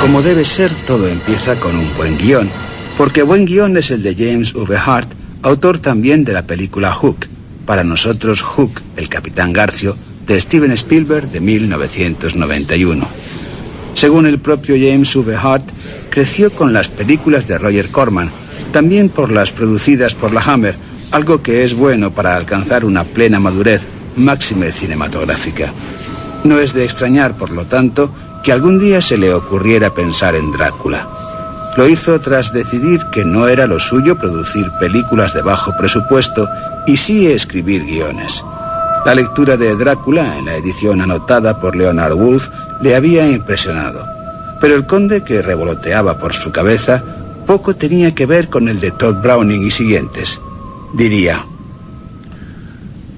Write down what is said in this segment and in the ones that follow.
Como debe ser, todo empieza con un buen guión, porque buen guión es el de James V. Hart, autor también de la película Hook, para nosotros Hook, el Capitán Garfio, de Steven Spielberg de 1991. Según el propio James V. Hart, creció con las películas de Roger Corman, también por las producidas por la Hammer, algo que es bueno para alcanzar una plena madurez, máxime cinematográfica. No es de extrañar, por lo tanto, que algún día se le ocurriera pensar en Drácula. Lo hizo tras decidir que no era lo suyo producir películas de bajo presupuesto y sí escribir guiones. La lectura de Drácula, en la edición anotada por Leonard Woolf, le había impresionado. Pero el conde que revoloteaba por su cabeza poco tenía que ver con el de Todd Browning y siguientes. Diría: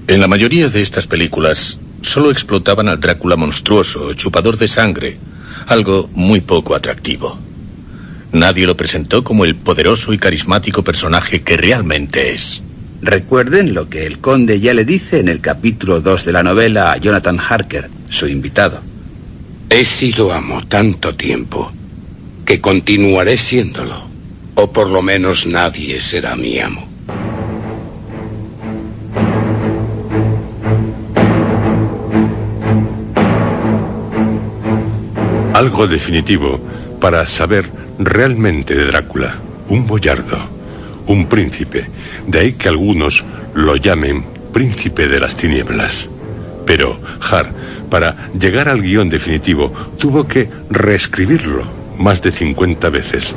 en la mayoría de estas películas solo explotaban al Drácula monstruoso, chupador de sangre, algo muy poco atractivo. Nadie lo presentó como el poderoso y carismático personaje que realmente es. Recuerden lo que el conde ya le dice en el capítulo 2 de la novela a Jonathan Harker, su invitado. He sido amo tanto tiempo que continuaré siéndolo, o por lo menos nadie será mi amo. Algo definitivo para saber realmente de Drácula. Un boyardo, un príncipe. De ahí que algunos lo llamen príncipe de las tinieblas. Pero Hart, para llegar al guión definitivo, tuvo que reescribirlo más de 50 veces.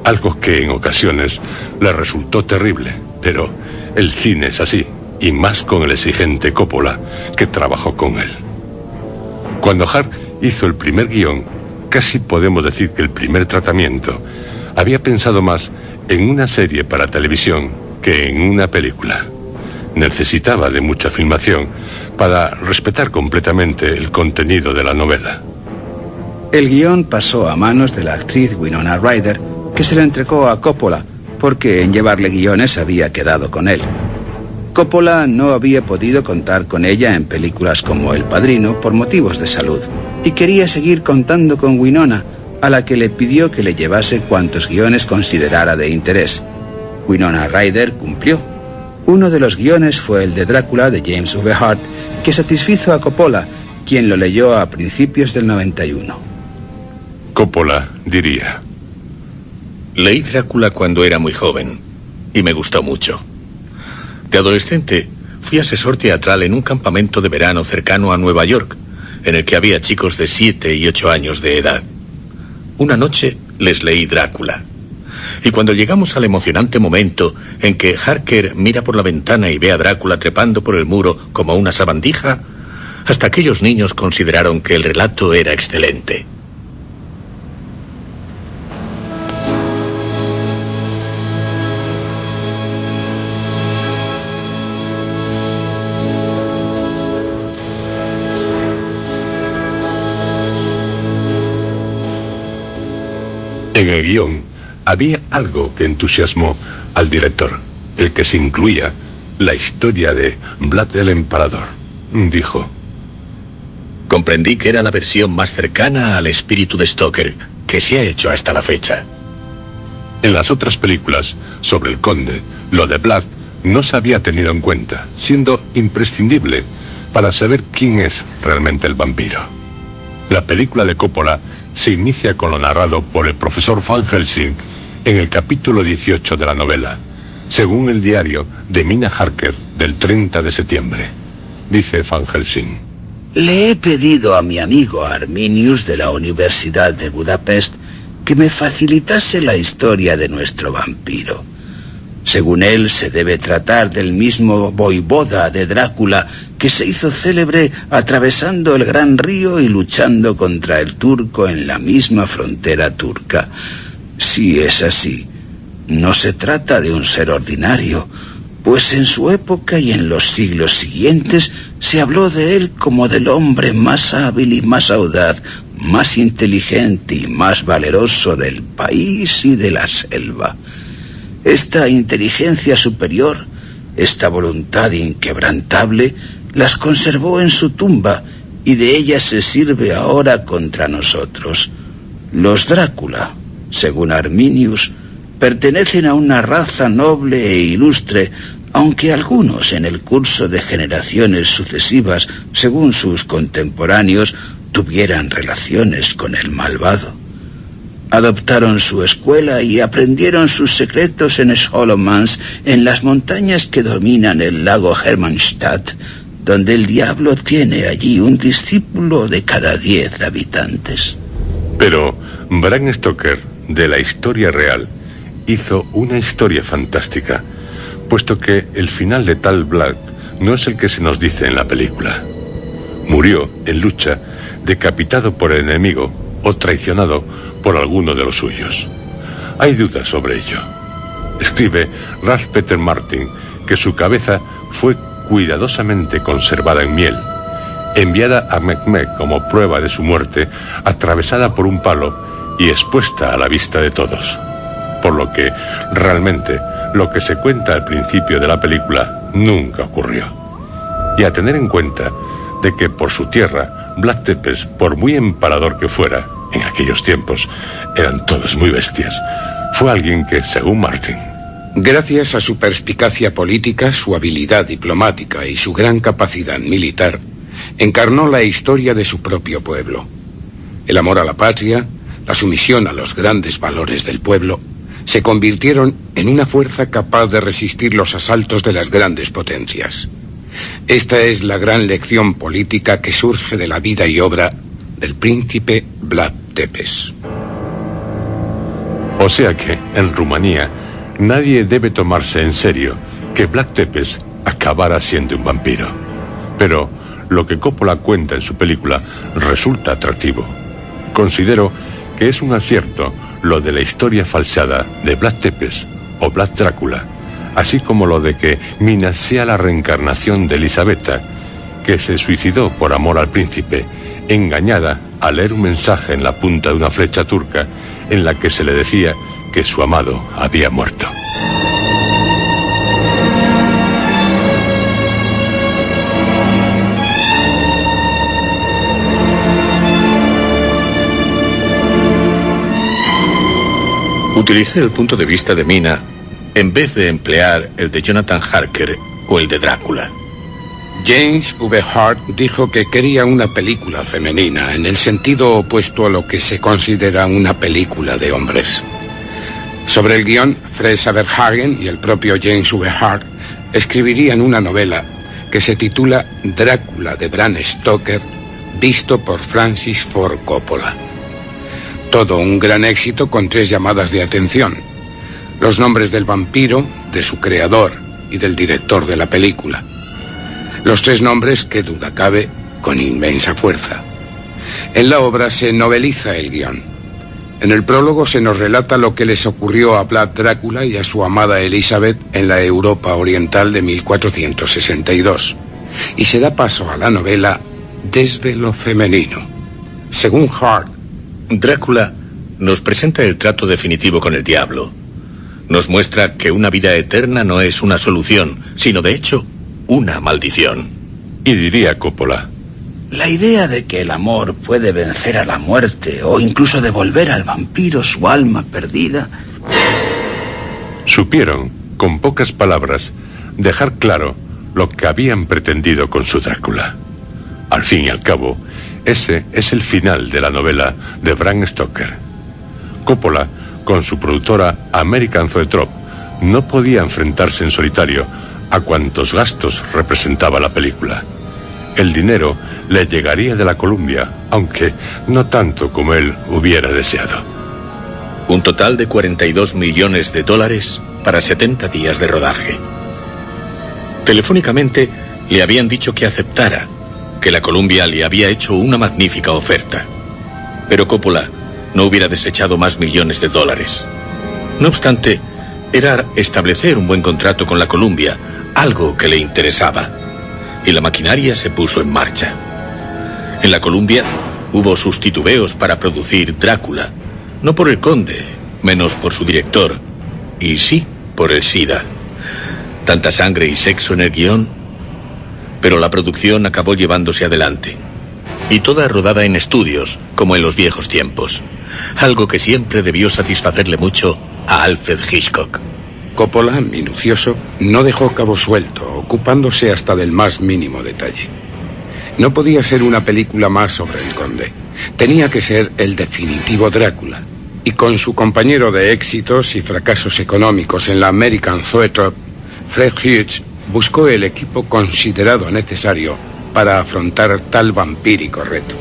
Algo que en ocasiones le resultó terrible. Pero el cine es así, y más con el exigente Coppola, que trabajó con él. Cuando Hart hizo el primer guión, casi podemos decir que el primer tratamiento, había pensado más en una serie para televisión que en una película. Necesitaba de mucha filmación para respetar completamente el contenido de la novela. El guión pasó a manos de la actriz Winona Ryder, que se lo entregó a Coppola, porque en llevarle guiones había quedado con él. Coppola no había podido contar con ella en películas como El Padrino por motivos de salud, y quería seguir contando con Winona, a la que le pidió que le llevase cuantos guiones considerara de interés. Winona Ryder cumplió. Uno de los guiones fue el de Drácula de James V. Hart, que satisfizo a Coppola, quien lo leyó a principios del 91. Coppola diría: leí Drácula cuando era muy joven y me gustó mucho. De adolescente fui asesor teatral en un campamento de verano cercano a Nueva York, en el que había chicos de 7 y 8 años de edad. Una noche les leí Drácula. Y cuando llegamos al emocionante momento en que Harker mira por la ventana y ve a Drácula trepando por el muro como una sabandija, hasta aquellos niños consideraron que el relato era excelente. En el guión había algo que entusiasmó al director, el que se incluía la historia de Vlad el Empalador. Dijo: comprendí que era la versión más cercana al espíritu de Stoker que se ha hecho hasta la fecha. En las otras películas sobre el conde, lo de Vlad no se había tenido en cuenta, siendo imprescindible para saber quién es realmente el vampiro. La película de Coppola se inicia con lo narrado por el profesor Van Helsing en el capítulo 18 de la novela, según el diario de Mina Harker del 30 de septiembre. Dice Van Helsing: le he pedido a mi amigo Arminius de la Universidad de Budapest que me facilitase la historia de nuestro vampiro. Según él, se debe tratar del mismo voivoda de Drácula que se hizo célebre atravesando el gran río y luchando contra el turco en la misma frontera turca. Si es así, no se trata de un ser ordinario, pues en su época y en los siglos siguientes se habló de él como del hombre más hábil y más audaz, más inteligente y más valeroso del país y de la selva. Esta inteligencia superior, esta voluntad inquebrantable, las conservó en su tumba y de ellas se sirve ahora contra nosotros. Los Drácula, según Arminius, pertenecen a una raza noble e ilustre, aunque algunos en el curso de generaciones sucesivas, según sus contemporáneos, tuvieran relaciones con el malvado. Adoptaron su escuela y aprendieron sus secretos en Scholomans, en las montañas que dominan el lago Hermannstadt, donde el diablo tiene allí un discípulo de cada 10 habitantes. Pero Bram Stoker, de la historia real, hizo una historia fantástica, puesto que el final de Tal Vlad no es el que se nos dice en la película. Murió en lucha, decapitado por el enemigo o traicionado por alguno de los suyos. Hay dudas sobre ello. Escribe Ralph Peter Martin que su cabeza fue cuidadosamente conservada en miel, enviada a Mecmec como prueba de su muerte, atravesada por un palo y expuesta a la vista de todos. Por lo que, realmente, lo que se cuenta al principio de la película nunca ocurrió. Y a tener en cuenta de que por su tierra, Vlad Tepes, por muy empalador que fuera, en aquellos tiempos eran todos muy bestias, fue alguien que, según Martin, gracias a su perspicacia política, su habilidad diplomática y su gran capacidad militar, encarnó la historia de su propio pueblo. El amor a la patria, la sumisión a los grandes valores del pueblo, se convirtieron en una fuerza capaz de resistir los asaltos de las grandes potencias. Esta es la gran lección política que surge de la vida y obra del príncipe Vlad Tepes. O sea que, en Rumanía, nadie debe tomarse en serio que Vlad Tepes acabara siendo un vampiro. Pero lo que Coppola cuenta en su película resulta atractivo. Considero que es un acierto lo de la historia falseada de Vlad Tepes o Vlad Drácula, así como lo de que Mina sea la reencarnación de Elisabetta, que se suicidó por amor al príncipe, engañada al leer un mensaje en la punta de una flecha turca en la que se le decía que su amado había muerto. Utilicé el punto de vista de Mina en vez de emplear el de Jonathan Harker o el de Drácula. James V. Hart dijo que quería una película femenina, en el sentido opuesto a lo que se considera una película de hombres. Sobre el guión, Fred Saberhagen y el propio James V. Hart escribirían una novela que se titula Drácula de Bram Stoker, visto por Francis Ford Coppola. Todo un gran éxito con 3 llamadas de atención: los nombres del vampiro, de su creador y del director de la película. Los 3 nombres, que duda cabe, con inmensa fuerza. En la obra se noveliza el guión. En el prólogo se nos relata lo que les ocurrió a Vlad Drácula y a su amada Elizabeth en la Europa oriental de 1462. Y se da paso a la novela desde lo femenino. Según Hart, Drácula nos presenta el trato definitivo con el diablo. Nos muestra que una vida eterna no es una solución, sino de hecho una maldición. Y diría Coppola: La idea de que el amor puede vencer a la muerte o incluso devolver al vampiro su alma perdida. Supieron, con pocas palabras, dejar claro lo que habían pretendido con su Drácula. Al fin y al cabo, ese es el final de la novela de Bram Stoker. Coppola, con su productora American Zoetrope, no podía enfrentarse en solitario a cuantos gastos representaba la película. El dinero le llegaría de la Columbia, aunque no tanto como él hubiera deseado. Un total de $42 millones para 70 días de rodaje. Telefónicamente le habían dicho que aceptara, que la Columbia le había hecho una magnífica oferta. Pero Coppola no hubiera desechado más millones de dólares. No obstante, era establecer un buen contrato con la Columbia, algo que le interesaba. Y la maquinaria se puso en marcha. En la Columbia hubo sus titubeos para producir Drácula, no por el conde, menos por su director, y sí por el SIDA. Tanta sangre y sexo en el guión, pero la producción acabó llevándose adelante. y toda rodada en estudios, como en los viejos tiempos. Algo que siempre debió satisfacerle mucho a Alfred Hitchcock. Coppola, minucioso, no dejó cabo suelto, ocupándose hasta del más mínimo detalle. No podía ser una película más sobre el conde. Tenía que ser el definitivo Drácula. Y con su compañero de éxitos y fracasos económicos en la American Theatre, Fred Hughes buscó el equipo considerado necesario para afrontar tal vampírico reto.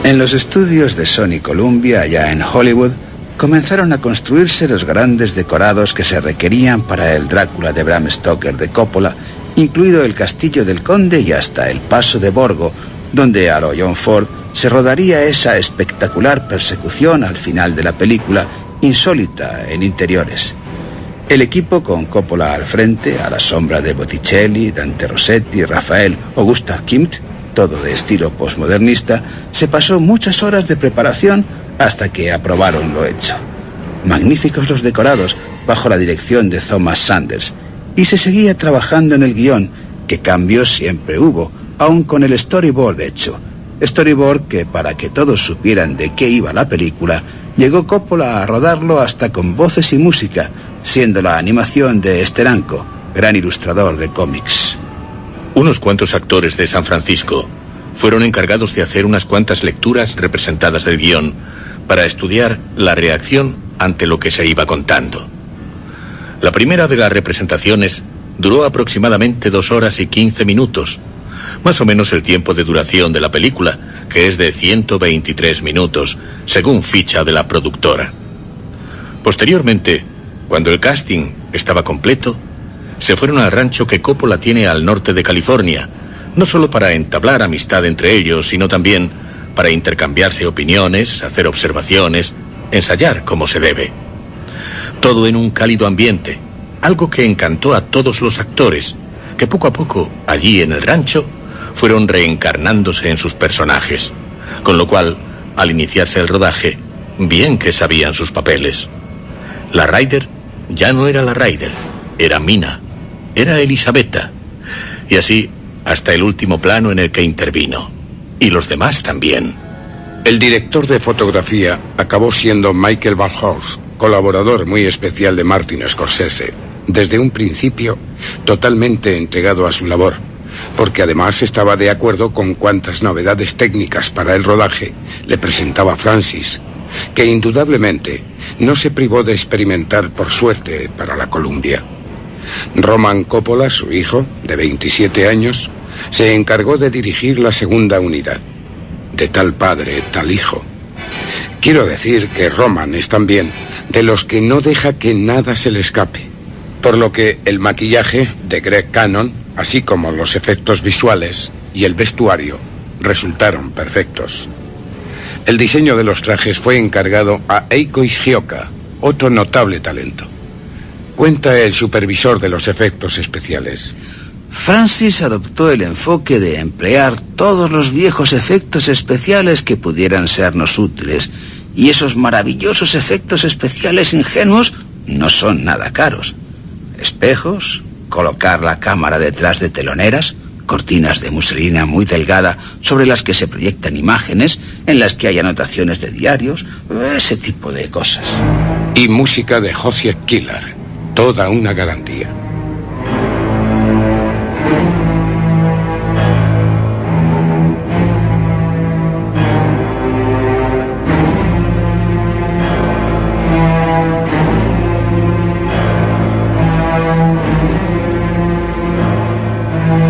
En los estudios de Sony Columbia, allá en Hollywood, comenzaron a construirse los grandes decorados que se requerían para el Drácula de Bram Stoker de Coppola, incluido el castillo del conde y hasta el paso de Borgo, donde a lo John Ford se rodaría esa espectacular persecución al final de la película, insólita en interiores. El equipo, con Coppola al frente, a la sombra de Botticelli, Dante Rossetti, Rafael o Gustav Klimt, todo de estilo postmodernista, se pasó muchas horas de preparación hasta que aprobaron lo hecho. Magníficos los decorados, bajo la dirección de Thomas Sanders, y se seguía trabajando en el guión, que cambios siempre hubo, aun con el storyboard hecho. Storyboard que, para que todos supieran de qué iba la película, llegó Coppola a rodarlo hasta con voces y música, siendo la animación de Steranko, gran ilustrador de cómics. Unos cuantos actores de San Francisco fueron encargados de hacer unas cuantas lecturas representadas del guión para estudiar la reacción ante lo que se iba contando. La primera de las representaciones duró aproximadamente 2 horas y 15 minutos, más o menos el tiempo de duración de la película, que es de 123 minutos, según ficha de la productora. Posteriormente, cuando el casting estaba completo, se fueron al rancho que Coppola tiene al norte de California, no solo para entablar amistad entre ellos, sino también para intercambiarse opiniones, hacer observaciones, ensayar como se debe. Todo en un cálido ambiente, algo que encantó a todos los actores, que poco a poco, allí en el rancho, fueron reencarnándose en sus personajes, con lo cual, al iniciarse el rodaje, bien que sabían sus papeles. La Ryder ya no era la Ryder, era Mina, era Elisabetta, y así hasta el último plano en el que intervino, y los demás también. El director de fotografía acabó siendo Michael Van Horst, colaborador muy especial de Martin Scorsese, desde un principio totalmente entregado a su labor, porque además estaba de acuerdo con cuantas novedades técnicas para el rodaje le presentaba Francis, que indudablemente no se privó de experimentar por suerte para la Columbia. Roman Coppola, su hijo, de 27 años, se encargó de dirigir la segunda unidad. De tal padre, tal hijo. Quiero decir que Roman es también de los que no deja que nada se le escape, por lo que el maquillaje de Greg Cannon, así como los efectos visuales y el vestuario, resultaron perfectos. El diseño de los trajes fue encargado a Eiko Ishioka, otro notable talento. Cuenta el supervisor de los efectos especiales. Francis adoptó el enfoque de emplear todos los viejos efectos especiales que pudieran sernos útiles, y esos maravillosos efectos especiales ingenuos no son nada caros. Espejos, colocar la cámara detrás de teloneras, cortinas de muselina muy delgada sobre las que se proyectan imágenes, en las que hay anotaciones de diarios, ese tipo de cosas. Y música de Wojciech Kilar, toda una garantía.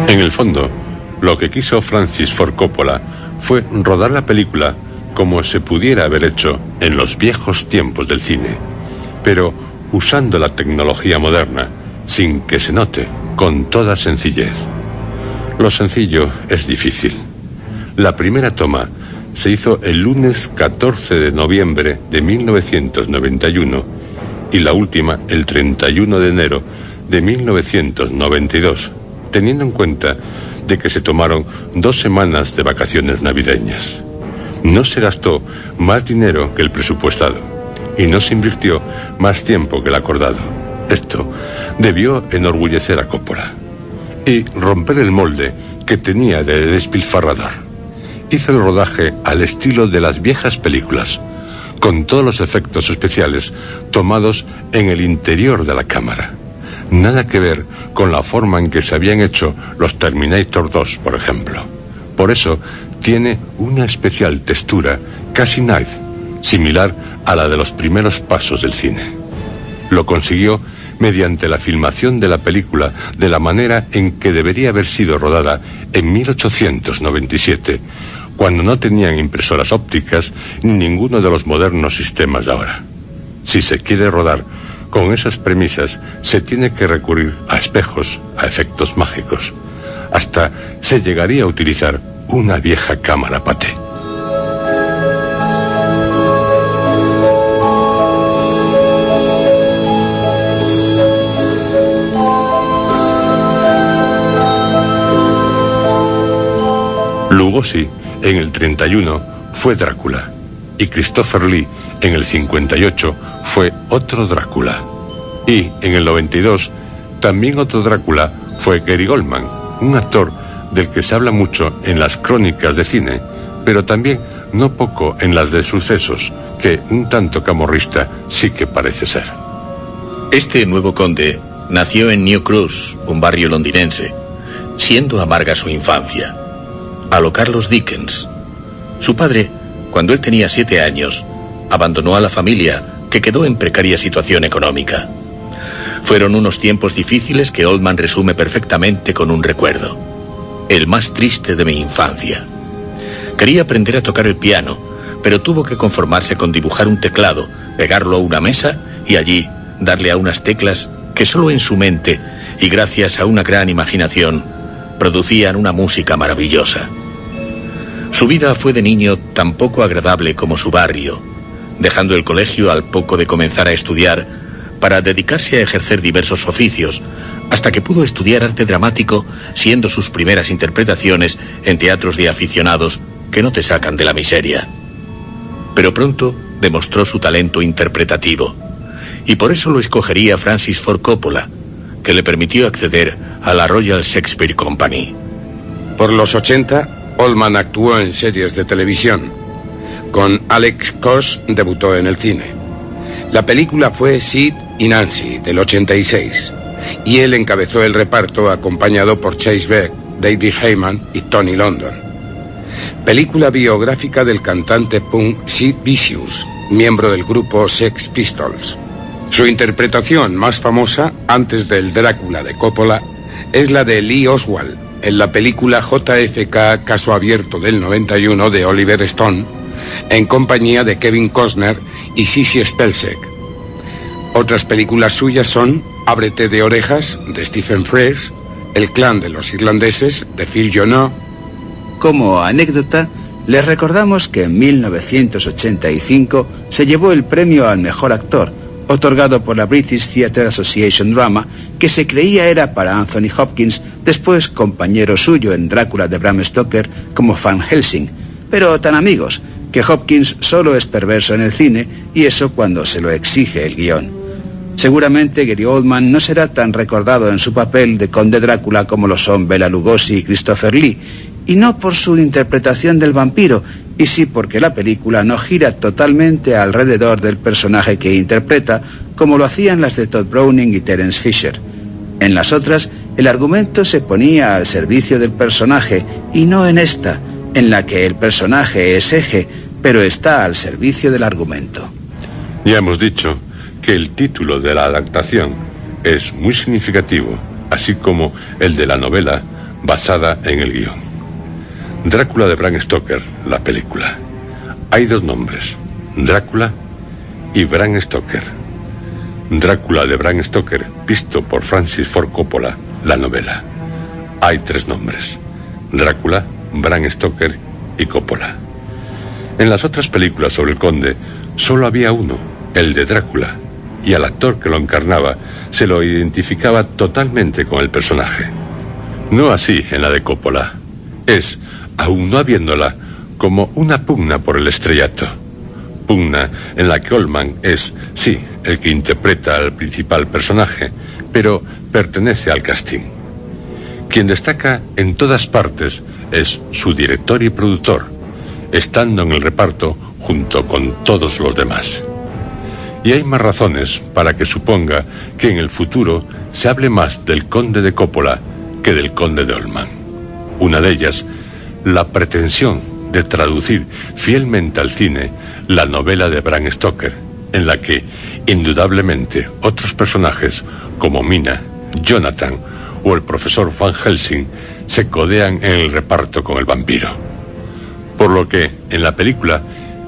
En el fondo, lo que quiso Francis Ford Coppola fue rodar la película como se pudiera haber hecho en los viejos tiempos del cine, pero usando la tecnología moderna, sin que se note, con toda sencillez. Lo sencillo es difícil. La primera toma se hizo el lunes 14 de noviembre de 1991 y la última el 31 de enero de 1992, teniendo en cuenta de que se tomaron 2 semanas de vacaciones navideñas. No se gastó más dinero que el presupuestado y no se invirtió más tiempo que el acordado. Esto debió enorgullecer a Coppola y romper el molde que tenía de despilfarrador. Hizo el rodaje al estilo de las viejas películas, con todos los efectos especiales tomados en el interior de la cámara. Nada que ver con la forma en que se habían hecho los Terminator 2, por ejemplo. Por eso tiene una especial textura casi naif, similar a la de los primeros pasos del cine. Lo consiguió mediante la filmación de la película de la manera en que debería haber sido rodada en 1897, cuando no tenían impresoras ópticas ni ninguno de los modernos sistemas de ahora. Si se quiere rodar con esas premisas, se tiene que recurrir a espejos, a efectos mágicos. Hasta se llegaría a utilizar una vieja cámara paté. Lugosi en el 31 fue Drácula y Christopher Lee en el 58 fue otro Drácula. Y en el 92 también otro Drácula fue Gary Oldman, un actor del que se habla mucho en las crónicas de cine, pero también no poco en las de sucesos, que un tanto camorrista sí que parece ser. Este nuevo conde nació en New Cross, un barrio londinense, siendo amarga su infancia, a lo Carlos Dickens. Su padre, cuando él tenía 7 años, abandonó a la familia, que quedó en precaria situación económica. Fueron unos tiempos difíciles que Oldman resume perfectamente con un recuerdo: el más triste de mi infancia. Quería aprender a tocar el piano, pero tuvo que conformarse con dibujar un teclado, pegarlo a una mesa y allí darle a unas teclas que solo en su mente, y gracias a una gran imaginación, producían una música maravillosa. Su vida fue de niño tan poco agradable como su barrio, dejando el colegio al poco de comenzar a estudiar para dedicarse a ejercer diversos oficios, hasta que pudo estudiar arte dramático, siendo sus primeras interpretaciones en teatros de aficionados que no te sacan de la miseria. Pero pronto demostró su talento interpretativo, y por eso lo escogería Francis Ford Coppola, que le permitió acceder a la Royal Shakespeare Company. Por los 80, Oldman actuó en series de televisión. Con Alex Cox debutó en el cine. La película fue Sid y Nancy, del 86, y él encabezó el reparto acompañado por Chase Beck, David Heyman y Tony London. Película biográfica del cantante punk Sid Vicious, miembro del grupo Sex Pistols. Su interpretación más famosa, antes del Drácula de Coppola, es la de Lee Oswald, en la película JFK Caso Abierto del 91 de Oliver Stone, en compañía de Kevin Costner y Sissy Spacek. Otras películas suyas son Ábrete de orejas, de Stephen Frears, El clan de los irlandeses, de Phil Jones. Como anécdota, les recordamos que en 1985 se llevó el premio al mejor actor, otorgado por la British Theatre Association Drama, que se creía era para Anthony Hopkins, después compañero suyo en Drácula de Bram Stoker como Van Helsing, pero tan amigos que Hopkins solo es perverso en el cine, y eso cuando se lo exige el guión. Seguramente Gary Oldman no será tan recordado en su papel de Conde Drácula como lo son Bela Lugosi y Christopher Lee, y no por su interpretación del vampiro, y sí porque la película no gira totalmente alrededor del personaje que interpreta, como lo hacían las de Todd Browning y Terence Fisher. En las otras, el argumento se ponía al servicio del personaje, y no en esta, en la que el personaje es eje, pero está al servicio del argumento. Ya hemos dicho que el título de la adaptación es muy significativo, así como el de la novela basada en el guión. Drácula de Bram Stoker, la película. Hay 2 nombres, Drácula y Bram Stoker. Drácula de Bram Stoker, visto por Francis Ford Coppola, la novela. Hay 3 nombres, Drácula, Bram Stoker y Coppola. En las otras películas sobre el conde solo había uno, el de Drácula, y al actor que lo encarnaba se lo identificaba totalmente con el personaje. No así en la de Coppola. Es, aún no habiéndola, como una pugna por el estrellato. Pugna en la que Oldman es, sí, el que interpreta al principal personaje, pero pertenece al casting. Quien destaca en todas partes es su director y productor, estando en el reparto junto con todos los demás. Y hay más razones para que suponga que en el futuro se hable más del conde de Coppola que del conde de Oldman. Una de ellas, la pretensión de traducir fielmente al cine la novela de Bram Stoker, en la que, indudablemente, otros personajes como Mina, Jonathan o el profesor Van Helsing se codean en el reparto con el vampiro. Por lo que, en la película,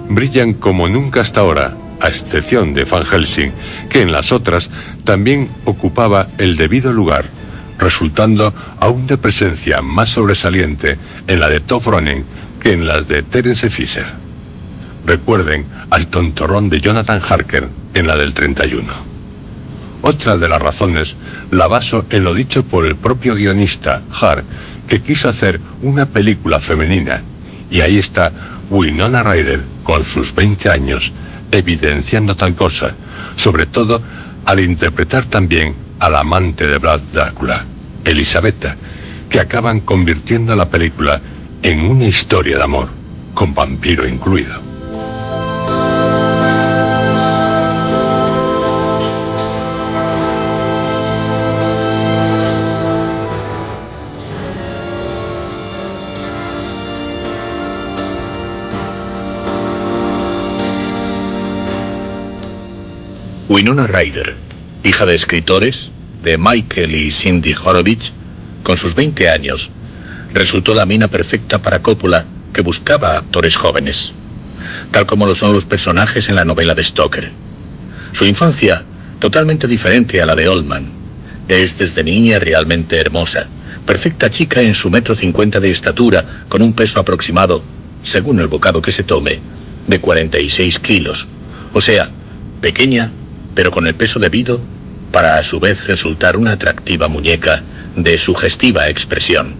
brillan como nunca hasta ahora, a excepción de Van Helsing, que en las otras también ocupaba el debido lugar, resultando aún de presencia más sobresaliente en la de Toph Ronen que en las de Terence Fisher. Recuerden al tontorrón de Jonathan Harker en la del 31. Otra de las razones la baso en lo dicho por el propio guionista, Hart, que quiso hacer una película femenina, y ahí está Winona Ryder con sus 20 años, evidenciando tal cosa, sobre todo al interpretar también al amante de Vlad Drácula, Elisabetta, que acaban convirtiendo la película en una historia de amor, con vampiro incluido. Winona Ryder, hija de escritores, de Michael y Cindy Horowitz, con sus 20 años, resultó la mina perfecta para Coppola, que buscaba actores jóvenes, tal como lo son los personajes en la novela de Stoker. Su infancia, totalmente diferente a la de Oldman, es desde niña realmente hermosa, perfecta chica en su 1,50 m de estatura, con un peso aproximado, según el bocado que se tome, de 46 kilos, o sea, pequeña, pero con el peso debido para a su vez resultar una atractiva muñeca de sugestiva expresión.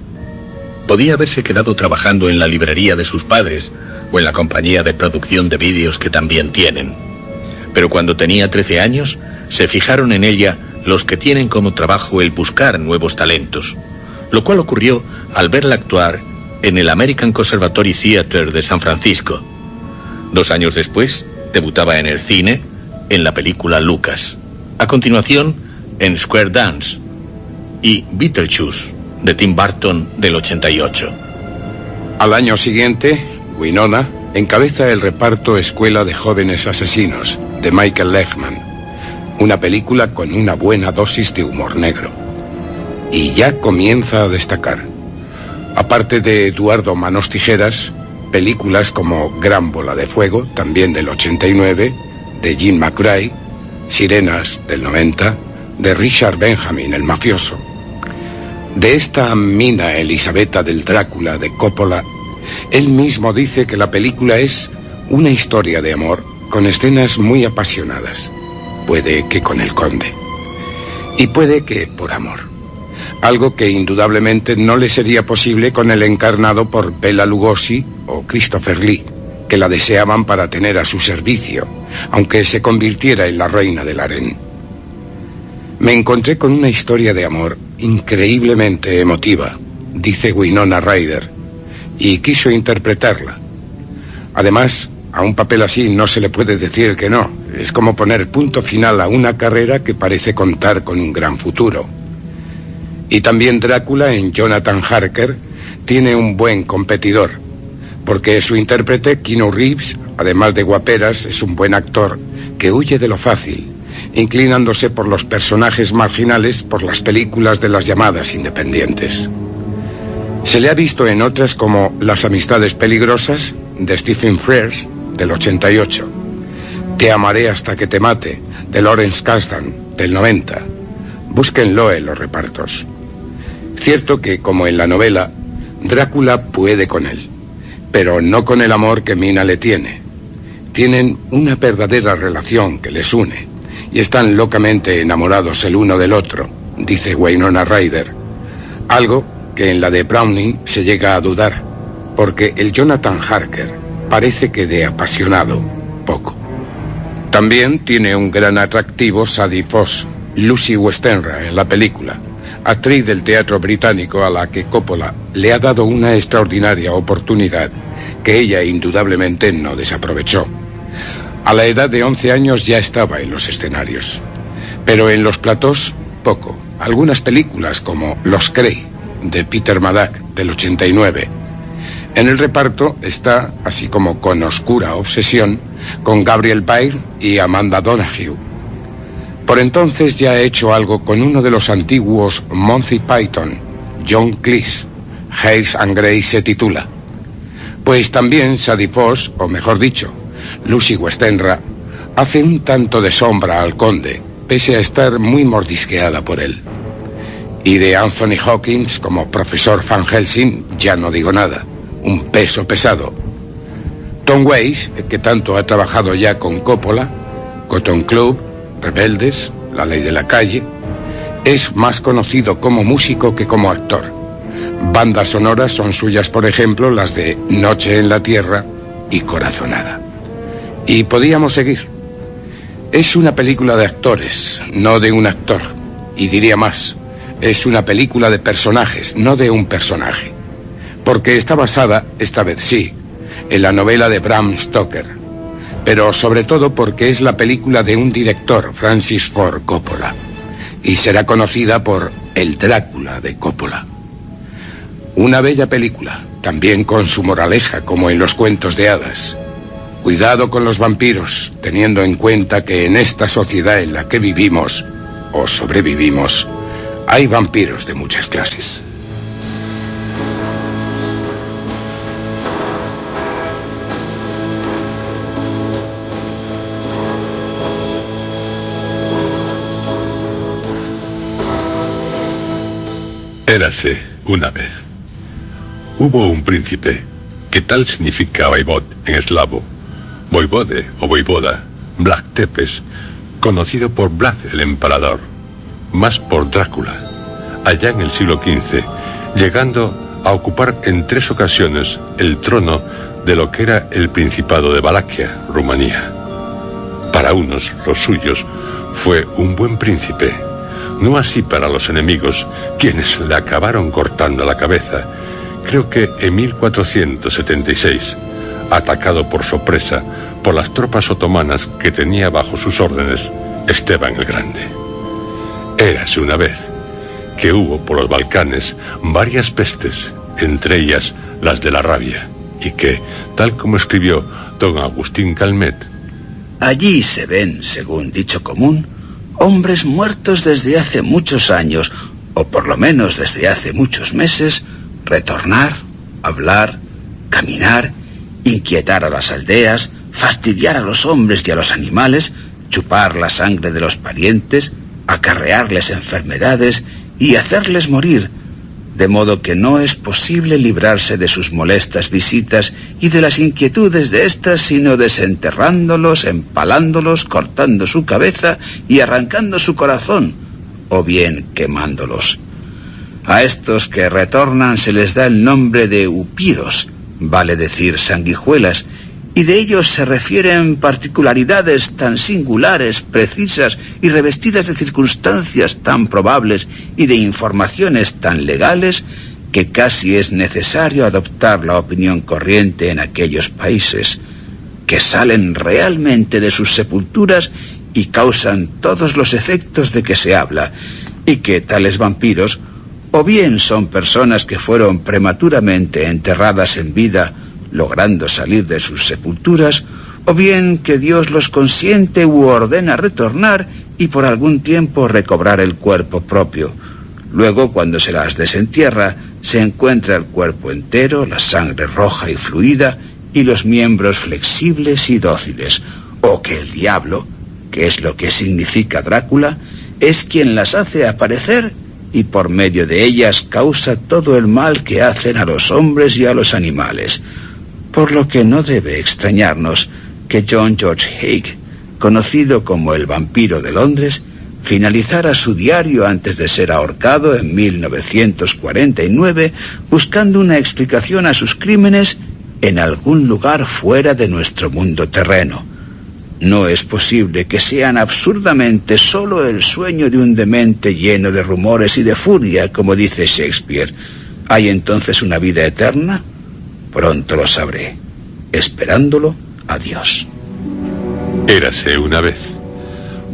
Podía haberse quedado trabajando en la librería de sus padres o en la compañía de producción de vídeos que también tienen. Pero cuando tenía 13 años, se fijaron en ella los que tienen como trabajo el buscar nuevos talentos, lo cual ocurrió al verla actuar en el American Conservatory Theater de San Francisco. 2 años después, debutaba en el cine en la película Lucas. A continuación, en Square Dance y Beetlejuice, de Tim Burton, del 88. Al año siguiente, Winona encabeza el reparto Escuela de Jóvenes Asesinos, de Michael Lehmann, una película con una buena dosis de humor negro. Y ya comienza a destacar. Aparte de Eduardo Manos Tijeras, películas como Gran Bola de Fuego, también del 89, de Jim McRae, Sirenas, del 90, de Richard Benjamin, el mafioso. De esta mina Elisabetta del Drácula de Coppola, él mismo dice que la película es una historia de amor con escenas muy apasionadas. Puede que con el conde. Y puede que por amor. Algo que indudablemente no le sería posible con el encarnado por Bela Lugosi o Christopher Lee, que la deseaban para tener a su servicio, aunque se convirtiera en la reina del harén. Me encontré con una historia de amor increíblemente emotiva, dice Winona Ryder, y quiso interpretarla. Además, a un papel así no se le puede decir que no. Es como poner punto final a una carrera que parece contar con un gran futuro. Y también Drácula, en Jonathan Harker, tiene un buen competidor, porque su intérprete, Keanu Reeves, además de guaperas, es un buen actor que huye de lo fácil, inclinándose por los personajes marginales por las películas de las llamadas independientes. Se le ha visto en otras como Las amistades peligrosas, de Stephen Frears, del 88, Te amaré hasta que te mate, de Lawrence Kasdan, del 90. Búsquenlo en los repartos. Cierto que, como en la novela, Drácula puede con él, pero no con el amor que Mina le tiene. Tienen una verdadera relación que les une, y están locamente enamorados el uno del otro, dice Winona Ryder. Algo que en la de Browning se llega a dudar, porque el Jonathan Harker parece que de apasionado, poco. También tiene un gran atractivo Sadie Foss, Lucy Westenra en la película, actriz del teatro británico a la que Coppola le ha dado una extraordinaria oportunidad que ella indudablemente no desaprovechó. A la edad de 11 años ya estaba en los escenarios, pero en los platós poco. Algunas películas como Los Cray, de Peter Madak, del 89. En el reparto está, así como con Oscura Obsesión, con Gabriel Byrne y Amanda Donoghue. Por entonces ya ha hecho algo con uno de los antiguos Monty Python, John Cleese. Hayes and Grace se titula. Pues también Sadie Foss, o mejor dicho, Lucy Westenra, hace un tanto de sombra al conde, pese a estar muy mordisqueada por él. Y de Anthony Hopkins como profesor Van Helsing ya no digo nada, un peso pesado. Tom Waits, que tanto ha trabajado ya con Coppola, Cotton Club, Rebeldes, La Ley de la Calle, es más conocido como músico que como actor. Bandas sonoras son suyas, por ejemplo, las de Noche en la Tierra y Corazonada. Y podíamos seguir. Es una película de actores, no de un actor. Y diría más, es una película de personajes, no de un personaje. Porque está basada, esta vez sí, en la novela de Bram Stoker. Pero sobre todo porque es la película de un director, Francis Ford Coppola. Y será conocida por El Drácula de Coppola. Una bella película, también con su moraleja, como en los cuentos de hadas. Cuidado con los vampiros, teniendo en cuenta que en esta sociedad en la que vivimos, o sobrevivimos, hay vampiros de muchas clases. Érase una vez. Hubo un príncipe, que tal significa vaivod en eslavo, voivode o voivoda, Vlad Tepes, conocido por Vlad el Empalador, más por Drácula, allá en el siglo XV, llegando a ocupar en 3 ocasiones el trono de lo que era el Principado de Valaquia, Rumanía. Para unos, los suyos, fue un buen príncipe, no así para los enemigos, quienes le acabaron cortando la cabeza, creo que en 1476, atacado por sorpresa por las tropas otomanas que tenía bajo sus órdenes Esteban el Grande. Érase una vez que hubo por los Balcanes varias pestes, entre ellas las de la rabia, y que, tal como escribió don Agustín Calmet, allí se ven, según dicho común, hombres muertos desde hace muchos años, o por lo menos desde hace muchos meses, retornar, hablar, caminar, inquietar a las aldeas, fastidiar a los hombres y a los animales, chupar la sangre de los parientes, acarrearles enfermedades y hacerles morir, de modo que no es posible librarse de sus molestas visitas y de las inquietudes de éstas, sino desenterrándolos, empalándolos, cortando su cabeza y arrancando su corazón, o bien quemándolos. A estos que retornan se les da el nombre de upiros, vale decir sanguijuelas, y de ellos se refieren particularidades tan singulares, precisas y revestidas de circunstancias tan probables y de informaciones tan legales que casi es necesario adoptar la opinión corriente en aquellos países, que salen realmente de sus sepulturas y causan todos los efectos de que se habla, y que tales vampiros o bien son personas que fueron prematuramente enterradas en vida, logrando salir de sus sepulturas, o bien que Dios los consiente u ordena retornar y por algún tiempo recobrar el cuerpo propio. Luego, cuando se las desentierra, se encuentra el cuerpo entero, la sangre roja y fluida, y los miembros flexibles y dóciles, o que el diablo, que es lo que significa Drácula, es quien las hace aparecer y por medio de ellas causa todo el mal que hacen a los hombres y a los animales. Por lo que no debe extrañarnos que John George Haig, conocido como el vampiro de Londres, finalizara su diario antes de ser ahorcado en 1949, buscando una explicación a sus crímenes en algún lugar fuera de nuestro mundo terreno. No es posible que sean absurdamente solo el sueño de un demente lleno de rumores y de furia, como dice Shakespeare. ¿Hay entonces una vida eterna? Pronto lo sabré. Esperándolo, adiós. Érase una vez,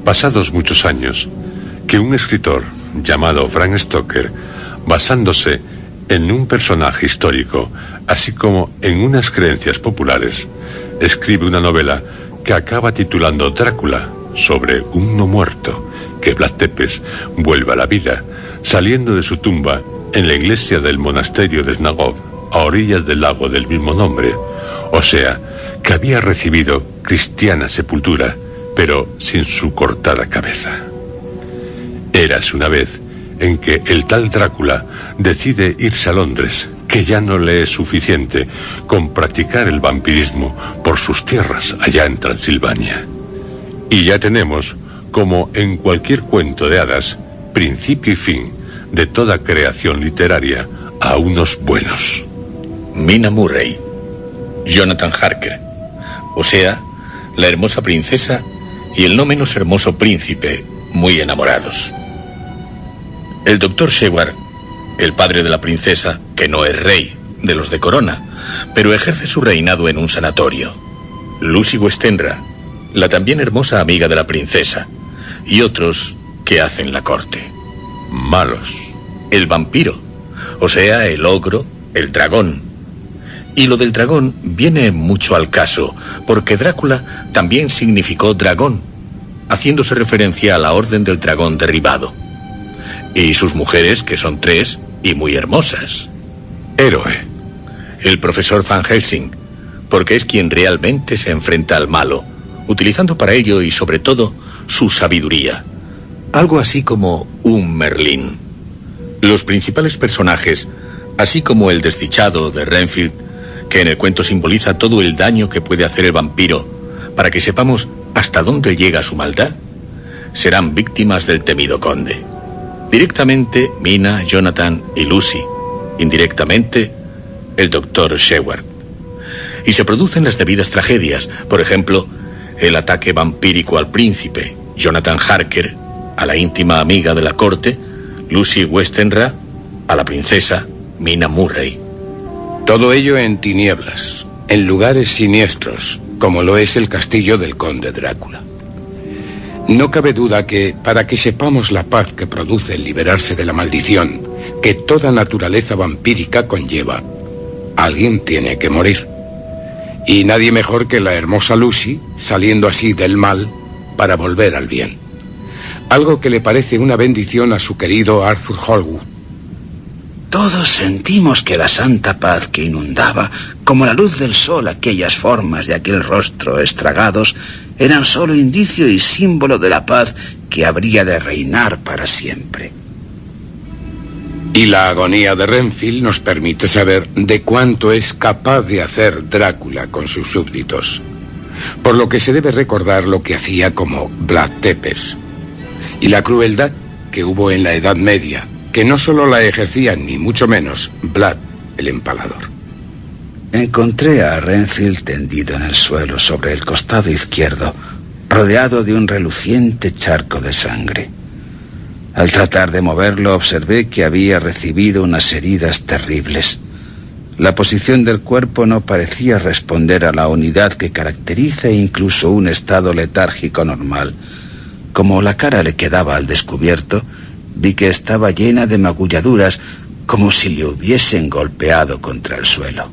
pasados muchos años, que un escritor llamado Bram Stoker, basándose en un personaje histórico, así como en unas creencias populares, escribe una novela que acaba titulando Drácula, sobre un no muerto que Vlad Tepes vuelve a la vida, saliendo de su tumba en la iglesia del monasterio de Snagov, a orillas del lago del mismo nombre, o sea, que había recibido cristiana sepultura, pero sin su cortada cabeza. Érase una vez en que el tal Drácula decide irse a Londres, que ya no le es suficiente con practicar el vampirismo por sus tierras allá en Transilvania. Y ya tenemos, como en cualquier cuento de hadas, principio y fin de toda creación literaria a unos buenos. Mina Murray, Jonathan Harker, o sea, la hermosa princesa y el no menos hermoso príncipe, muy enamorados. El doctor Sheward, el padre de la princesa, que no es rey de los de corona, pero ejerce su reinado en un sanatorio. Lucy Westenra, la también hermosa amiga de la princesa, y otros que hacen la corte. Malos. El vampiro, o sea, el ogro, el dragón. Y lo del dragón viene mucho al caso, porque Drácula también significó dragón, haciéndose referencia a la orden del dragón derribado. Y sus mujeres, que son 3 y muy hermosas. Héroe. El profesor Van Helsing, porque es quien realmente se enfrenta al malo, utilizando para ello y sobre todo su sabiduría. Algo así como un Merlín. Los principales personajes, así como el desdichado de Renfield, que en el cuento simboliza todo el daño que puede hacer el vampiro, para que sepamos hasta dónde llega su maldad, serán víctimas del temido conde. Directamente Mina, Jonathan y Lucy. Indirectamente el doctor Sheward. Y se producen las debidas tragedias, por ejemplo, el ataque vampírico al príncipe, Jonathan Harker, a la íntima amiga de la corte, Lucy Westenra, a la princesa, Mina Murray. Todo ello en tinieblas, en lugares siniestros, como lo es el castillo del conde Drácula. No cabe duda que, para que sepamos la paz que produce el liberarse de la maldición que toda naturaleza vampírica conlleva, alguien tiene que morir. Y nadie mejor que la hermosa Lucy, saliendo así del mal para volver al bien. Algo que le parece una bendición a su querido Arthur Holwood. Todos sentimos que la santa paz que inundaba, como la luz del sol, aquellas formas de aquel rostro estragados, eran solo indicio y símbolo de la paz que habría de reinar para siempre. Y la agonía de Renfield nos permite saber de cuánto es capaz de hacer Drácula con sus súbditos. Por lo que se debe recordar lo que hacía como Vlad Tepes. Y la crueldad que hubo en la Edad Media, que no solo la ejercía ni mucho menos Vlad, el empalador. Encontré a Renfield tendido en el suelo sobre el costado izquierdo, rodeado de un reluciente charco de sangre. Al tratar de moverlo observé que había recibido unas heridas terribles. La posición del cuerpo no parecía responder a la unidad que caracteriza incluso un estado letárgico normal. Como la cara le quedaba al descubierto, vi que estaba llena de magulladuras, como si le hubiesen golpeado contra el suelo.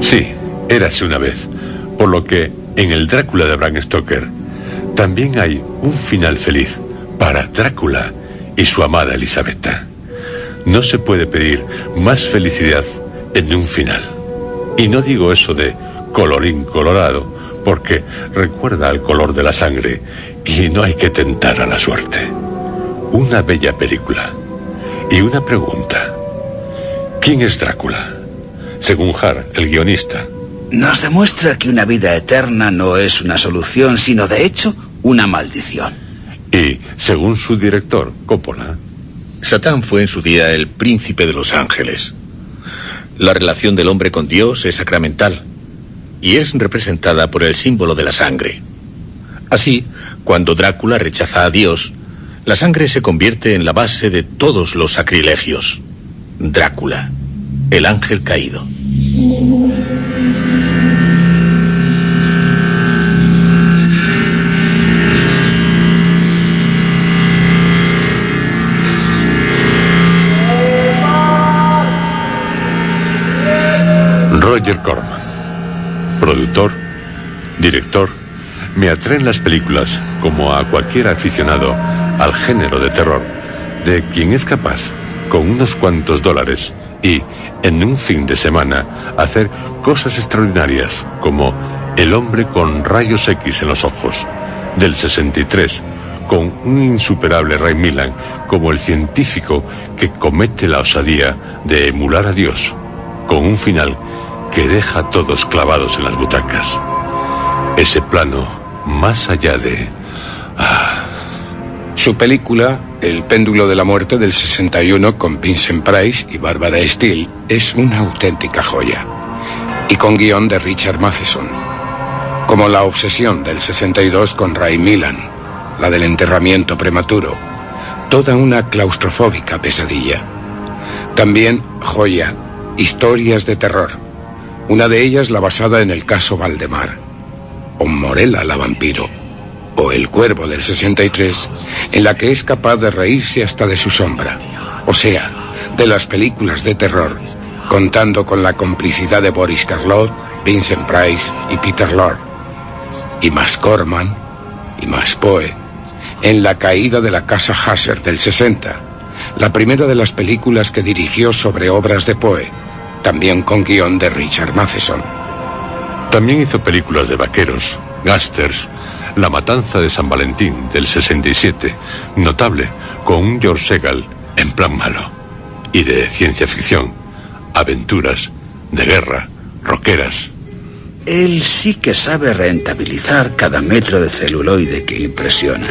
Sí, érase una vez, por lo que en el Drácula de Bram Stoker también hay un final feliz para Drácula y su amada Elisabetta. No se puede pedir más felicidad en un final. Y no digo eso de colorín colorado, porque recuerda al color de la sangre y no hay que tentar a la suerte. Una bella película. Y una pregunta. ¿Quién es Drácula? Según Har, el guionista. Nos demuestra que una vida eterna no es una solución, sino de hecho una maldición. Y, según su director, Coppola, Satán fue en su día el príncipe de los ángeles. La relación del hombre con Dios es sacramental y es representada por el símbolo de la sangre. Así, cuando Drácula rechaza a Dios, la sangre se convierte en la base de todos los sacrilegios. Drácula, el ángel caído. Roger Corman, productor, director, me atraen las películas como a cualquier aficionado al género de terror, de quien es capaz, con unos cuantos dólares y en un fin de semana, hacer cosas extraordinarias como El hombre con rayos X en los ojos, del 63, con un insuperable Ray Milland como el científico que comete la osadía de emular a Dios, con un final que deja a todos clavados en las butacas. Ese plano más allá de... Su película, El péndulo de la muerte del 61, con Vincent Price y Barbara Steele, es una auténtica joya. Y con guión de Richard Matheson. Como La obsesión del 62 con Ray Milland, la del enterramiento prematuro. Toda una claustrofóbica pesadilla. También joya, historias de terror. Una de ellas la basada en el caso Valdemar. O Morella la vampiro. O El cuervo del 63, en la que es capaz de reírse hasta de su sombra. O sea, de las películas de terror, contando con la complicidad de Boris Karloff, Vincent Price y Peter Lorre. Y más Corman, y más Poe, en La caída de la casa Hazard del 60, la primera de las películas que dirigió sobre obras de Poe, también con guión de Richard Matheson. También hizo películas de vaqueros, gángsters, La matanza de San Valentín del 67, notable, con un George Segal en plan malo, y de ciencia ficción, aventuras, de guerra, rockeras. Él sí que sabe rentabilizar cada metro de celuloide que impresiona.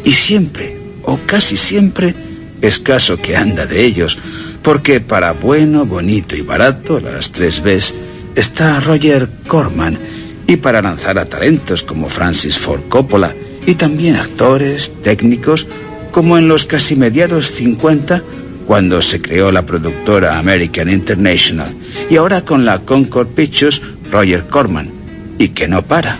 Y siempre, o casi siempre, es caso que anda de ellos, porque para bueno, bonito y barato, las 3 Bs, está Roger Corman, y para lanzar a talentos como Francis Ford Coppola, y también actores, técnicos, como en los casi mediados 50, cuando se creó la productora American International, y ahora con la Concord Pictures, Roger Corman, y que no para.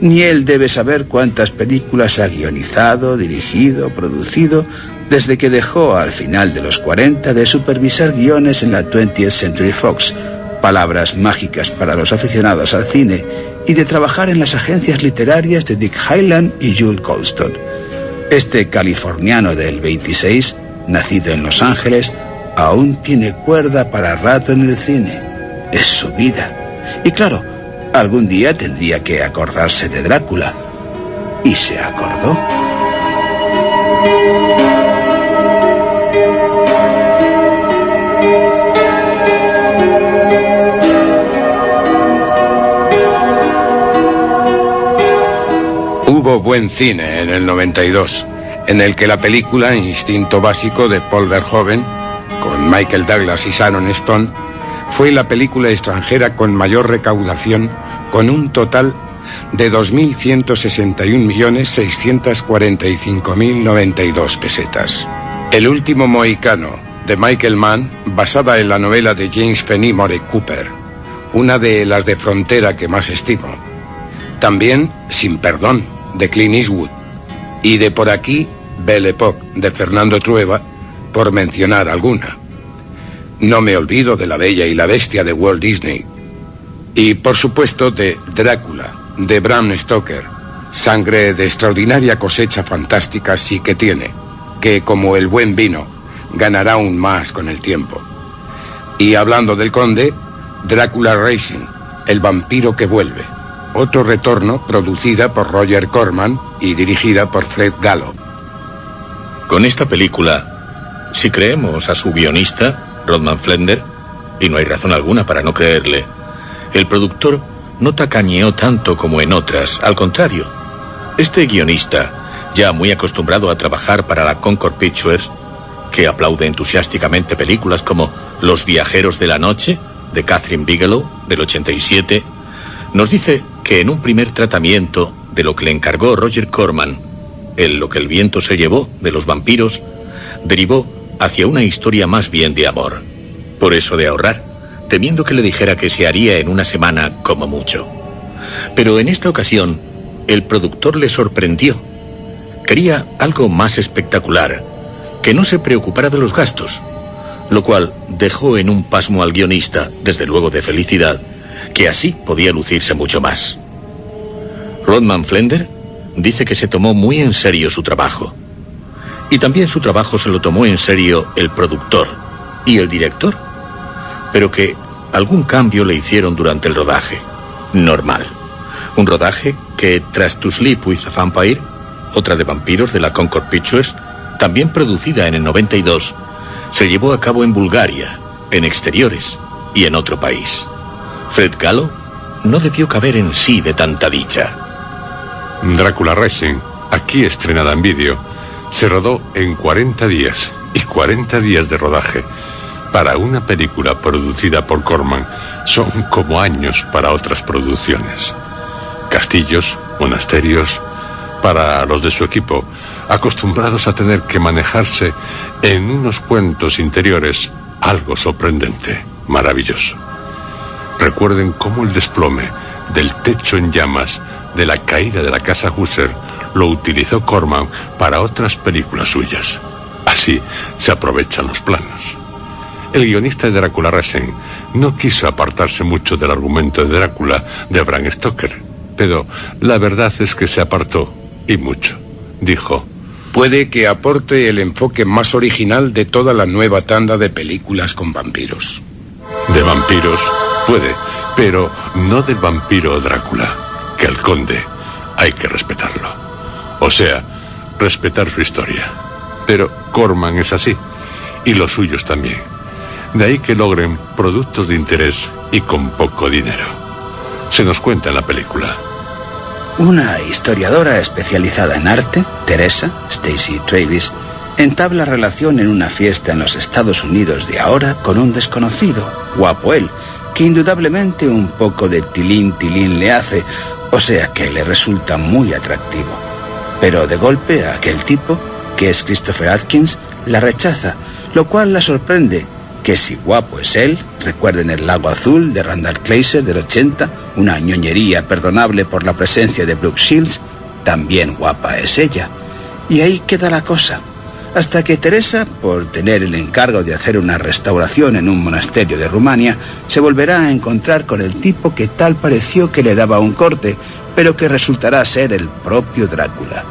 Ni él debe saber cuántas películas ha guionizado, dirigido, producido, desde que dejó al final de los 40 de supervisar guiones en la 20th Century Fox, palabras mágicas para los aficionados al cine, y de trabajar en las agencias literarias de Dick Hyland y Jules Goldstone. Este californiano del 26, nacido en Los Ángeles, aún tiene cuerda para rato en el cine. Es su vida. Y claro, algún día tendría que acordarse de Drácula. Y se acordó. Hubo buen cine en el 92, en el que la película Instinto Básico de Paul Verhoeven, con Michael Douglas y Sharon Stone, fue la película extranjera con mayor recaudación, con un total de 2.161.645.092 pesetas. El último mohicano, de Michael Mann, basada en la novela de James Fenimore Cooper, una de las de frontera que más estimo. También Sin perdón, de Clint Eastwood, y de Por aquí, Belle Époque, de Fernando Trueba, por mencionar alguna. No me olvido de La Bella y la Bestia de Walt Disney. Y, por supuesto, de Drácula, de Bram Stoker, sangre de extraordinaria cosecha fantástica sí que tiene, que, como el buen vino, ganará aún más con el tiempo. Y hablando del conde, Drácula Rising, el vampiro que vuelve. Otro retorno producida por Roger Corman y dirigida por Fred Gallo. Con esta película, si creemos a su guionista, Rodman Flender, y no hay razón alguna para no creerle, el productor no tacañeó tanto como en otras, al contrario, Este guionista, ya muy acostumbrado a trabajar para la Concord Pictures, que aplaude entusiásticamente películas como Los viajeros de la noche, de Catherine Bigelow, del 87, nos dice que en un primer tratamiento de lo que le encargó Roger Corman, Lo que el viento se llevó, de los vampiros, derivó hacia una historia más bien de amor. Por eso de ahorrar, temiendo que le dijera que se haría en una semana como mucho. Pero en esta ocasión, el productor le sorprendió. Quería algo más espectacular, que no se preocupara de los gastos, lo cual dejó en un pasmo al guionista, desde luego de felicidad, que así podía lucirse mucho más. Rodman Flender dice que se tomó muy en serio su trabajo. Y también su trabajo se lo tomó en serio el productor y el director, pero que algún cambio le hicieron durante el rodaje. Normal. Un rodaje que, tras To Sleep with a Vampire, otra de vampiros de la Concord Pictures, también producida en el 92, se llevó a cabo en Bulgaria, en exteriores y en otro país. Fred Kahlo no debió caber en sí de tanta dicha. Drácula Rising, aquí estrenada en vídeo, se rodó en 40 días, y 40 días de rodaje para una película producida por Corman son como años para otras producciones. Castillos, monasterios, para los de su equipo, acostumbrados a tener que manejarse en unos cuentos interiores, algo sorprendente, maravilloso. Recuerden cómo el desplome del techo en llamas de la caída de la casa Husser lo utilizó Corman para otras películas suyas. Así se aprovechan los planos. El guionista de Drácula Rising no quiso apartarse mucho del argumento de Drácula de Bram Stoker, pero la verdad es que se apartó, y mucho. Dijo: puede que aporte el enfoque más original de toda la nueva tanda de películas con vampiros. De vampiros, puede, pero no del vampiro Drácula, que al conde hay que respetarlo. O sea, respetar su historia. Pero Corman es así, y los suyos también. De ahí que logren productos de interés y con poco dinero. Se nos cuenta en la película. Una historiadora especializada en arte, Teresa, Stacy Travis, entabla relación en una fiesta en los Estados Unidos de ahora con un desconocido, guapo él, que indudablemente un poco de tilín le hace, o sea que le resulta muy atractivo. Pero de golpe aquel tipo, que es Christopher Atkins, la rechaza, lo cual la sorprende, que si guapo es él, recuerden El lago azul de Randall Kleiser del 80, una ñoñería perdonable por la presencia de Brooke Shields, también guapa es ella. Y ahí queda la cosa, hasta que Teresa, por tener el encargo de hacer una restauración en un monasterio de Rumania, se volverá a encontrar con el tipo que tal pareció que le daba un corte, pero que resultará ser el propio Drácula.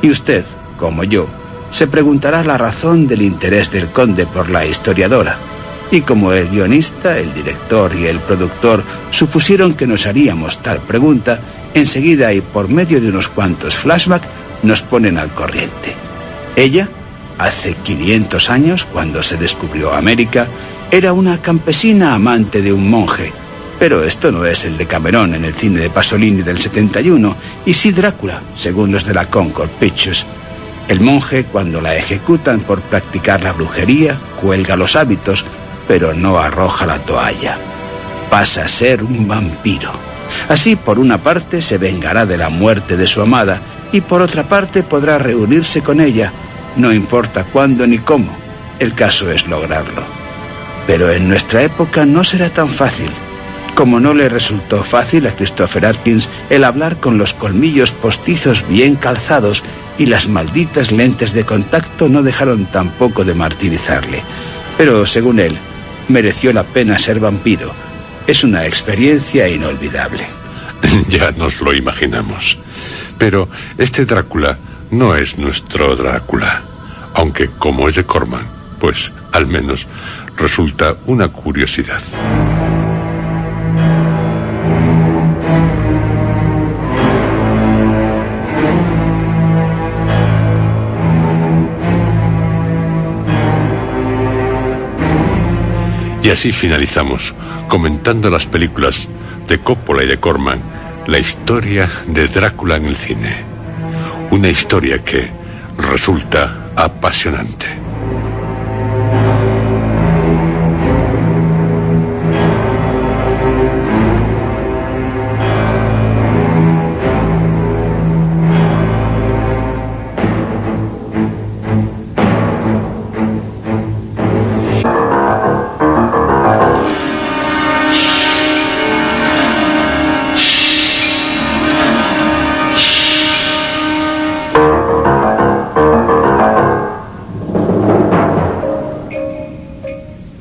Y usted, como yo, se preguntará la razón del interés del conde por la historiadora. Y como el guionista, el director y el productor supusieron que nos haríamos tal pregunta, enseguida y por medio de unos cuantos flashbacks nos ponen al corriente. Ella, hace 500 años, cuando se descubrió América, era una campesina amante de un monje. Pero esto no es el de Cameron en el cine de Pasolini del 71, y sí Drácula, según los de la Concord Pictures. El monje, cuando la ejecutan por practicar la brujería, cuelga los hábitos, pero no arroja la toalla. Pasa a ser un vampiro. Así, por una parte, se vengará de la muerte de su amada, y por otra parte podrá reunirse con ella, no importa cuándo ni cómo, el caso es lograrlo. Pero en nuestra época no será tan fácil, como no le resultó fácil a Christopher Atkins el hablar con los colmillos postizos bien calzados, y las malditas lentes de contacto no dejaron tampoco de martirizarle. Pero, según él, mereció la pena ser vampiro. Es una experiencia inolvidable. Ya nos lo imaginamos. Pero este Drácula no es nuestro Drácula. Aunque, como es de Corman, pues, al menos, resulta una curiosidad. Y así finalizamos, comentando las películas de Coppola y de Corman, la historia de Drácula en el cine. Una historia que resulta apasionante.